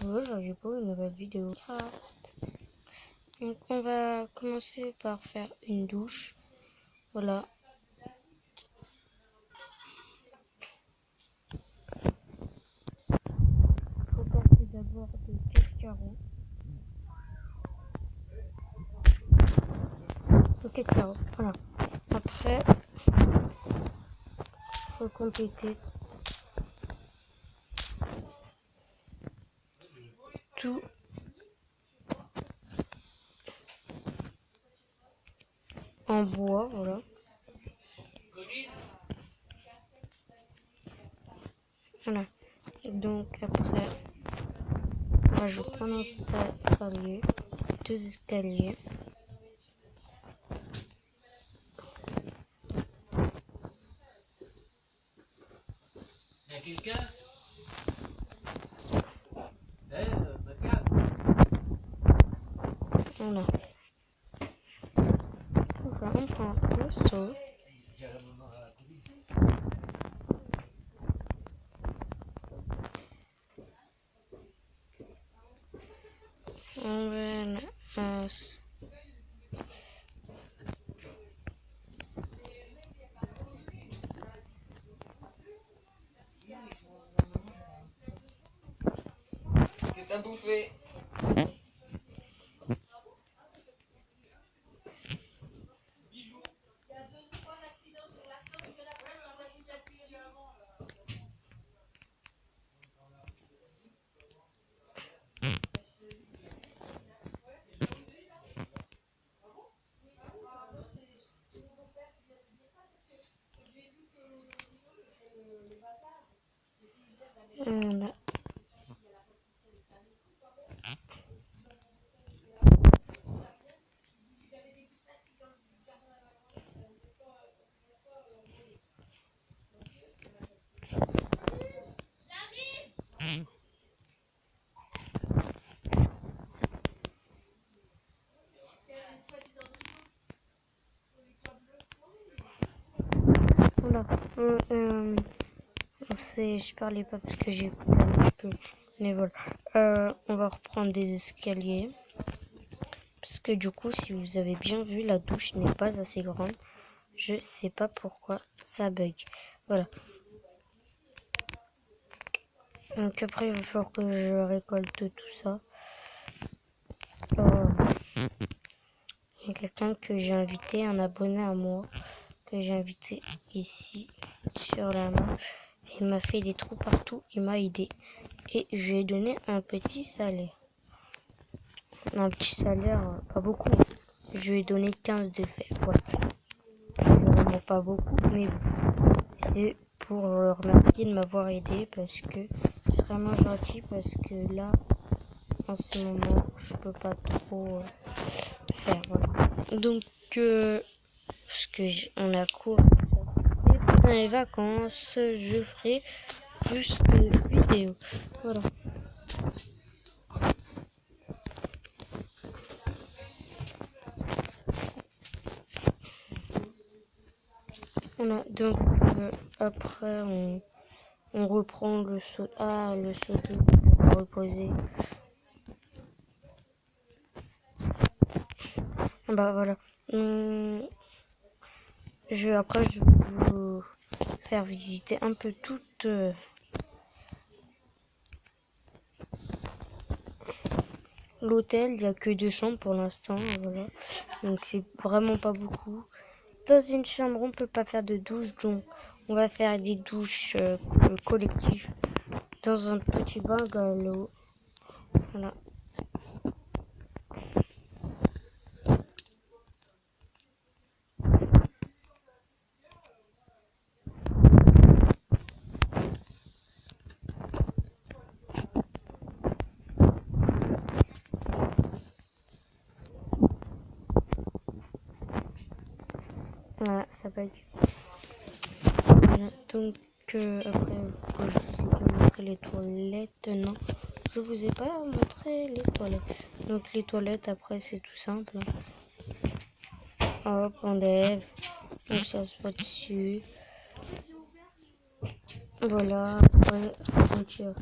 Aujourd'hui pour une nouvelle vidéo. Donc on va commencer par faire une douche. Voilà. Il faut passer d'abord de cascarons. Voilà. Après, il faut compléter tout en bois, voilà. Voilà. Donc après, moi je prends un escalier, 2 escaliers. Il y a quelqu'un? Voilà. Donc là, on prend le seau. On va Que t'as bouffé? Voilà. Voilà. Je parlais pas parce que j'ai coupé un petit peu. Mais voilà. On va reprendre des escaliers. Parce que du coup, si vous avez bien vu, la douche n'est pas assez grande. Je sais pas pourquoi ça bug. Voilà. Donc après, il va falloir que je récolte tout ça. Il y a quelqu'un que j'ai invité, un abonné à moi, que j'ai invité ici sur la main. Il m'a fait des trous partout, il m'a aidé. Et je lui ai donné un petit salaire. Un petit salaire, pas beaucoup. Je lui ai donné 15 de fer. Voilà. Vraiment pas beaucoup, mais c'est pour le remercier de m'avoir aidé parce que c'est vraiment gentil. Parce que là, en ce moment, je peux pas trop faire. Voilà. Donc, parce que on a cours. Et pendant les vacances, je ferai plus de vidéos. Voilà. Voilà. Donc, après, on reprend le saut. Ah, le saut d'eau pour la reposer. Bah voilà. Après, je vais vous faire visiter un peu toute l'hôtel. Il n'y a que 2 chambres pour l'instant. Voilà. Donc c'est vraiment pas beaucoup. Dans une chambre, on peut pas faire de douche. Donc on va faire des douches collectives dans un petit bungalow. Voilà. Voilà, ça va être. Voilà. Donc après, je vous ai montré les toilettes. Non, je vous ai pas montré les toilettes. Donc les toilettes, après, c'est tout simple. Hop, on lève. Donc ça se voit dessus. Voilà, après on tire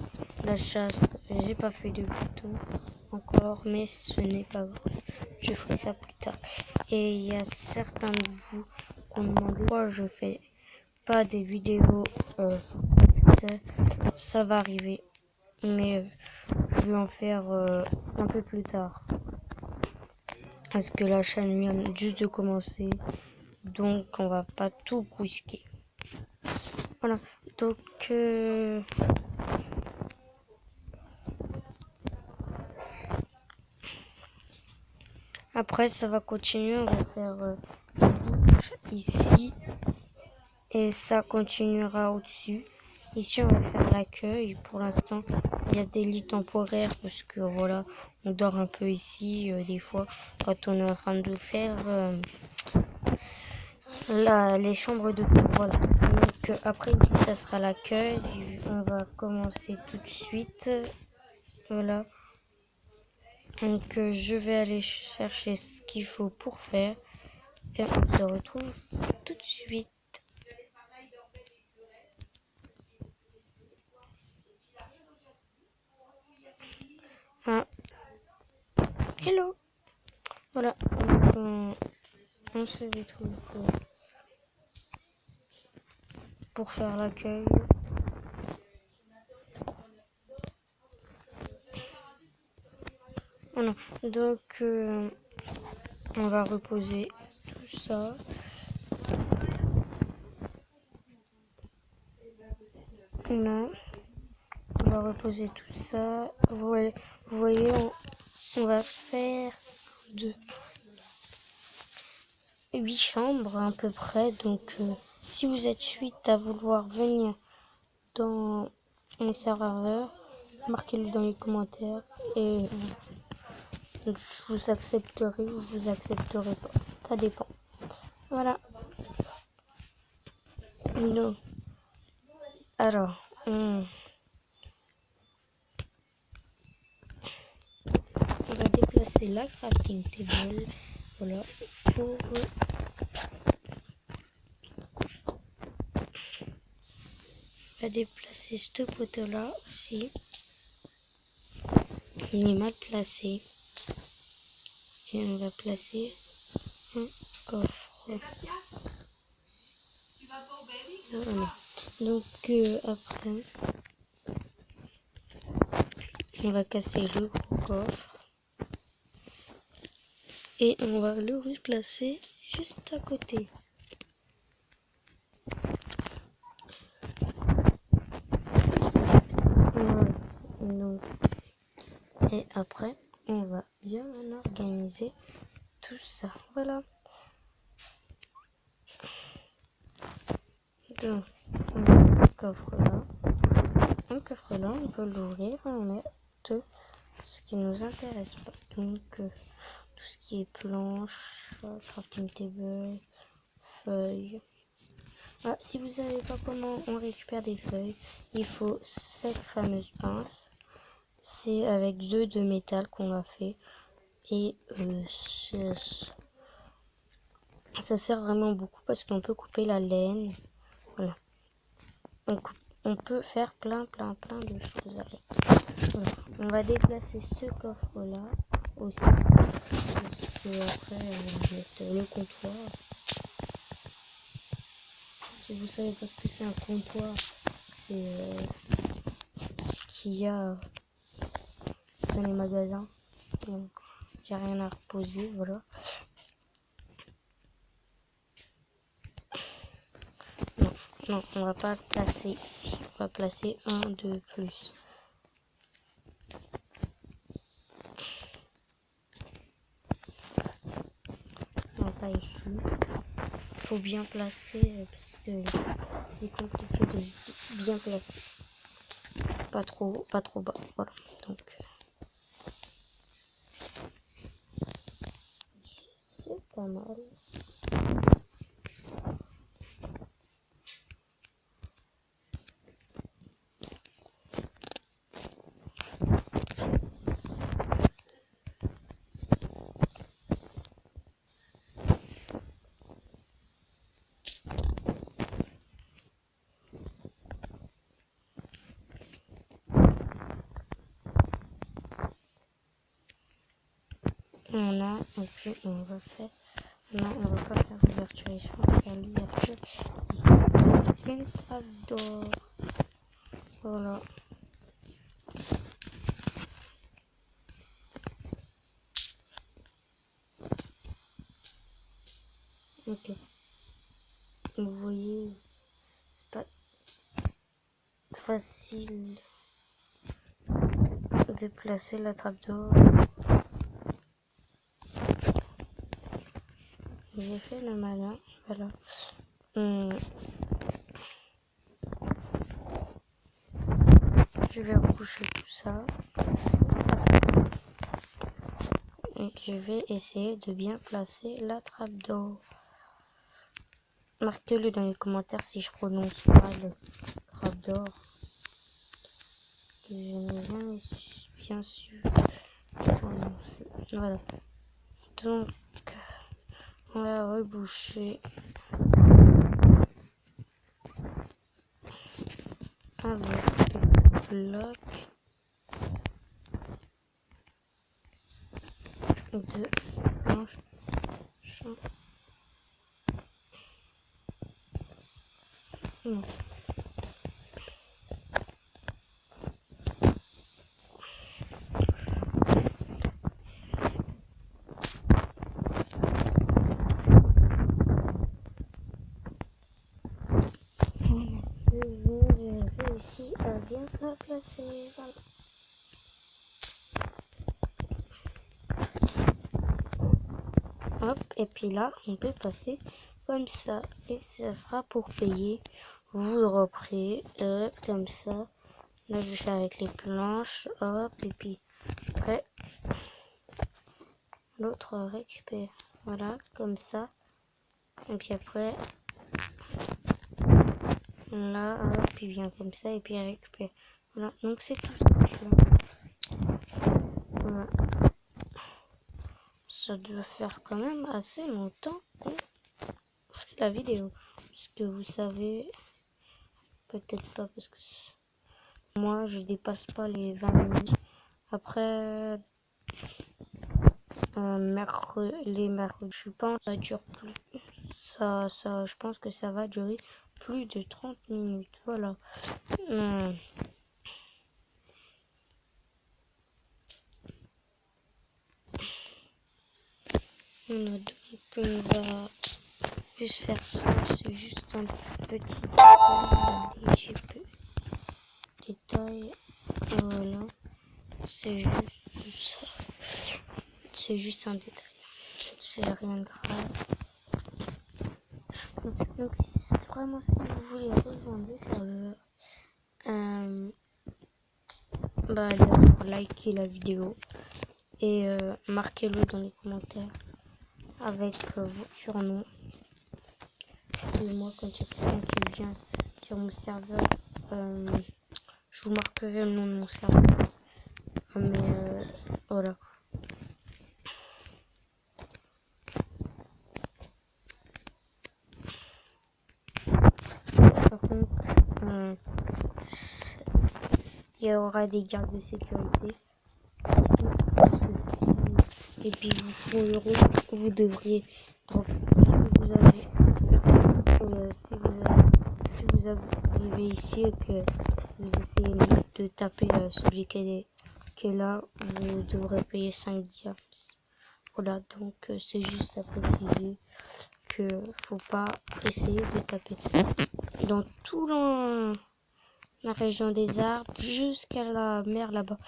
la chasse. J'ai pas fait de bouton encore, mais ce n'est pas grave. Je ferai ça plus tard. Et il y a certains de vous qui ont demandé pourquoi je fais pas des vidéos ça va arriver, mais je vais en faire un peu plus tard parce que la chaîne vient juste de commencer, donc on va pas tout brusquer. Voilà, donc après ça va continuer, on va faire ici et ça continuera au-dessus. Ici on va faire l'accueil. Pour l'instant il y a des lits temporaires parce que voilà, on dort un peu ici des fois quand on est en train de faire les chambres de cour. Voilà, donc après ici ça sera l'accueil. On va commencer tout de suite. Voilà, donc je vais aller chercher ce qu'il faut pour faire et on se retrouve tout de suite. Ah. Hello. Voilà, donc on se retrouve pour faire l'accueil. Voilà, donc on va reposer tout ça. Là, on va reposer tout ça. Vous voyez, on va faire 8 chambres à peu près. Donc, si vous êtes 8 à vouloir venir dans mon serveur, marquez-le dans les commentaires et je vous accepterai ou je vous accepterai pas. Ça dépend. Voilà. Donc, alors, on va déplacer la crafting table. Voilà. Pour on va déplacer ce poteau là aussi. Il est mal placé. Et on va placer un coffre. Voilà. Donc après, on va casser le gros coffre. Et on va le replacer juste à côté. Voilà. Donc, et après, on va bien organiser tout ça. Voilà. Donc, on a un coffre là. Un coffre là, on peut l'ouvrir et on met tout ce qui nous intéresse pas. Donc, tout ce qui est planche, crafting table, feuilles. Ah, si vous savez pas comment on récupère des feuilles, il faut cette fameuse pince. C'est avec 2 de métal qu'on a fait. Et ça sert vraiment beaucoup parce qu'on peut couper la laine. Voilà. On peut faire plein de choses avec. Voilà. On va déplacer ce coffre là aussi. Parce que après on va mettre le comptoir. Si vous savez pas ce que c'est un comptoir, c'est ce qu'il y a dans les magasins. Donc j'ai rien à reposer, voilà. Non, on va pas le placer ici. On va placer un de plus. Non, pas ici. Faut bien placer parce que c'est compliqué de bien placer. Pas trop bas. Voilà. Donc c'est pas mal. On a, et puis on va faire, on va pas faire l'ouverture ici, on va faire l'ouverture ici. Une trappe d'or. Voilà. Ok. Vous voyez, c'est pas facile de placer la trappe d'or. J'ai fait le malin, voilà. Je vais reboucher tout ça. Et je vais essayer de bien placer la trappe d'or. Marquez-le dans les commentaires si je prononce pas le trappe d'or. Je n'ai jamais bien su. Voilà. Donc, on va reboucher avec le bloc de planche. Non. J'ai réussi à bien la placer. Voilà. Hop, et puis là, on peut passer comme ça. Et ça sera pour payer. Vous le reprez comme ça. Là, je fais avec les planches. Hop, et puis après, l'autre récupère. Voilà, comme ça. Et puis après, là, hop, il vient comme ça. Et puis il récupère. Voilà, donc c'est tout ça. Voilà. Ça doit faire quand même assez longtemps qu'on fait la vidéo. Parce que vous savez, peut-être pas parce que moi je dépasse pas les 20 minutes. Après les mercredis, je pense que ça dure plus. Je pense que ça va durer plus de 30 minutes. Voilà. On va juste faire ça. C'est juste un petit détail. Voilà. C'est juste ça. C'est juste un détail. C'est rien de grave. Donc vraiment, si vous voulez rejoindre le serveur, likez la vidéo et marquez-le dans les commentaires avec votre surnom. Et moi, quand il y a quelqu'un qui vient sur mon serveur, je vous marquerai le nom de mon serveur. Mais voilà. Par contre, il y aura des gardes de sécurité. Et puis vous devriez dropper si vous arrivez ici et que vous essayez de taper celui qui est là, vous devrez payer 5 diams. Voilà, donc c'est juste à préciser que faut pas essayer de taper dans tout la région des arbres jusqu'à la mer là-bas.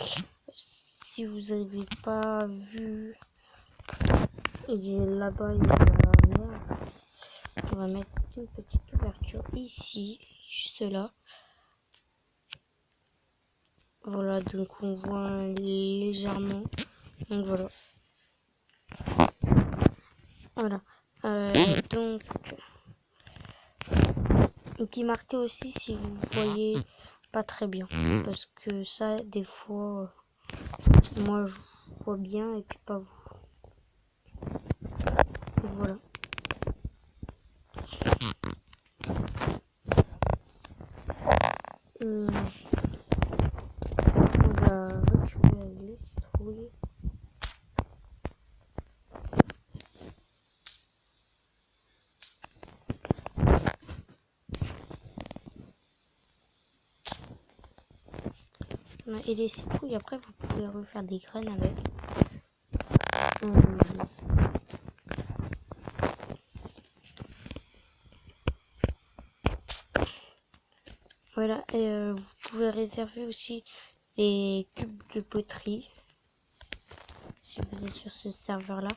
Si vous n'avez pas vu, là-bas il y a la mer. On va mettre une petite ouverture ici, juste là. Voilà, donc on voit légèrement. Donc voilà. Voilà. Donc, et puis marquez aussi si vous voyez pas très bien. Parce que ça, des fois, moi je vois bien et puis pas vous. Et voilà. On va récupérer les citrouilles. Et des citrouilles, après vous pouvez refaire des graines avec. Voilà, et vous pouvez réserver aussi des cubes de poterie si vous êtes sur ce serveur là.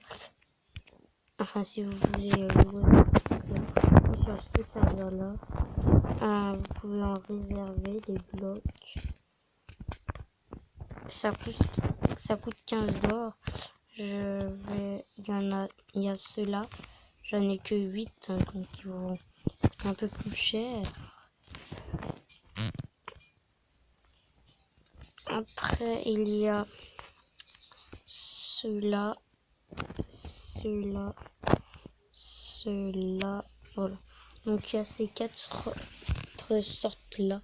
Enfin, si vous voulez jouer sur ce serveur là, vous pouvez en réserver des blocs. Ça coûte 15 d'or. Il y a ceux-là. J'en ai que 8, hein, donc ils vont un peu plus cher. Après, il y a ceux-là, voilà. Donc il y a ces 4 sortes-là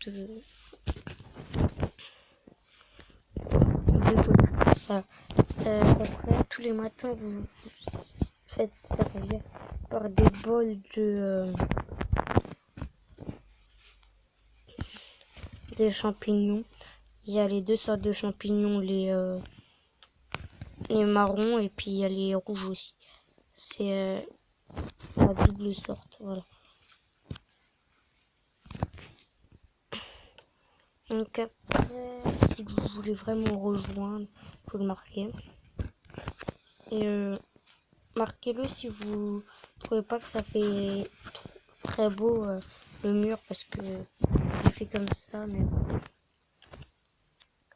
de voilà. Après, tous les matins, vous faites servir par des bols des champignons. Il y a les 2 sortes de champignons, les marrons, et puis il y a les rouges aussi. C'est la double sorte, voilà. Donc après, si vous voulez vraiment rejoindre, il faut le marquer. Et marquez-le si vous trouvez pas que ça fait très beau le mur, parce que j'ai fait comme ça, mais bon.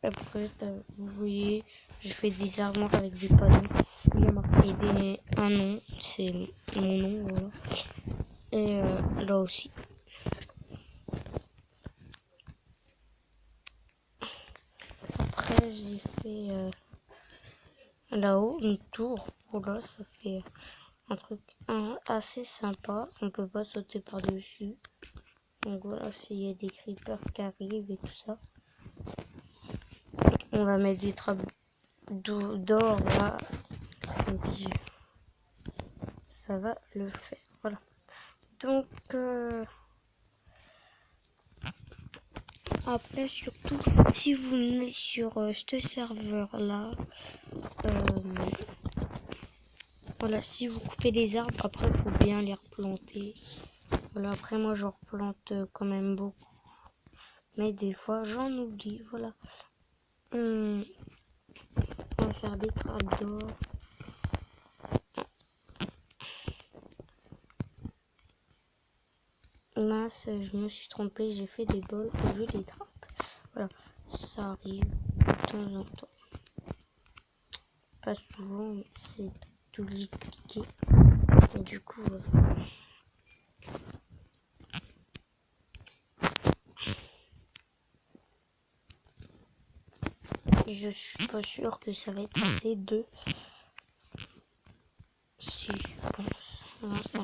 Après, vous voyez, j'ai fait des armoires avec des panneaux. Il y a marqué un nom, c'est mon nom, voilà. Et là aussi. Après, j'ai fait là-haut une tour. Voilà, ça fait un truc assez sympa. On peut pas sauter par-dessus. Donc voilà, s'il y a des creepers qui arrivent et tout ça. On va mettre des trappes d'or là. Et puis, ça va le faire. Voilà. Donc, après, surtout, si vous venez sur ce serveur-là, voilà, si vous coupez des arbres, après, il faut bien les replanter. Voilà, après, moi, je replante quand même beaucoup. Mais des fois, j'en oublie, voilà. On va faire des trappes d'or. Mince, je me suis trompée, j'ai fait des bols au lieu des trappes. Voilà, ça arrive de temps en temps. Pas souvent, mais c'est tout cliqué. Et du coup, je suis pas sûre que ça va être assez de... Si, je pense. Non, ça.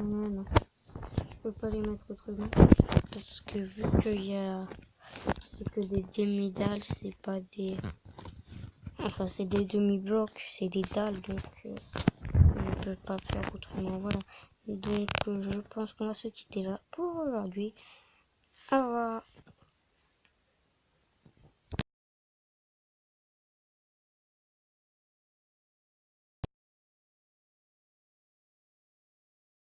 Non, je peux pas les mettre autrement. Parce que vu qu'il y a... C'est que des demi-dalles, c'est pas des... Enfin, c'est des demi-blocs, c'est des dalles, donc je ne peux pas faire autrement, voilà. Donc je pense qu'on va se quitter là pour aujourd'hui. Au revoir.